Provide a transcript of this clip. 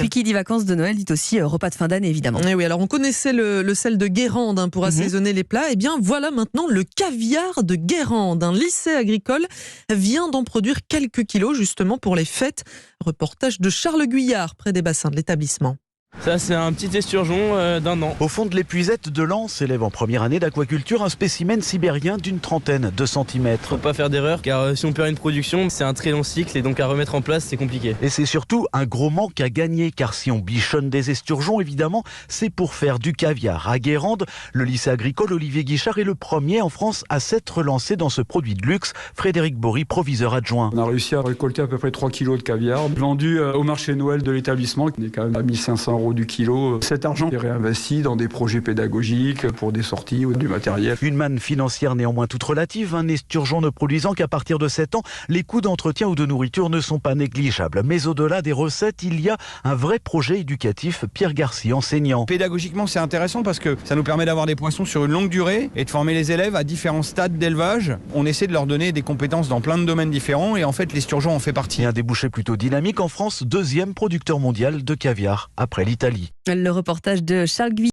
Puis qui dit vacances de Noël dit aussi repas de fin d'année, évidemment. Et oui, alors on connaissait le sel de Guérande pour assaisonner les plats. Et bien voilà maintenant le caviar de Guérande. Un lycée agricole vient d'en produire quelques kilos justement pour les fêtes. Reportage de Charles Guyard près des bassins de l'établissement. Ça, c'est un petit esturgeon d'1 an. Au fond de l'épuisette de Lens s'élève en première année d'aquaculture un spécimen sibérien d'une trentaine de centimètres. Faut pas faire d'erreur, car si on perd une production, c'est un très long cycle et donc à remettre en place, c'est compliqué. Et c'est surtout un gros manque à gagner, car si on bichonne des esturgeons, évidemment, c'est pour faire du caviar. À Guérande, le lycée agricole Olivier Guichard est le premier en France à s'être lancé dans ce produit de luxe. Frédéric Bory, proviseur adjoint. On a réussi à récolter à peu près 3 kilos de caviar, vendu au marché Noël de l'établissement, qui est quand même à 1500 € du kilo. Cet argent est réinvesti dans des projets pédagogiques, pour des sorties ou du matériel. Une manne financière néanmoins toute relative, un esturgeon ne produisant qu'à partir de 7 ans, les coûts d'entretien ou de nourriture ne sont pas négligeables. Mais au-delà des recettes, il y a un vrai projet éducatif. Pierre Garcia, enseignant. Pédagogiquement, c'est intéressant parce que ça nous permet d'avoir des poissons sur une longue durée et de former les élèves à différents stades d'élevage. On essaie de leur donner des compétences dans plein de domaines différents et en fait, l'esturgeon en fait partie. Et un débouché plutôt dynamique en France, deuxième producteur mondial de caviar après l'Italie. Le reportage de Charles Guyard.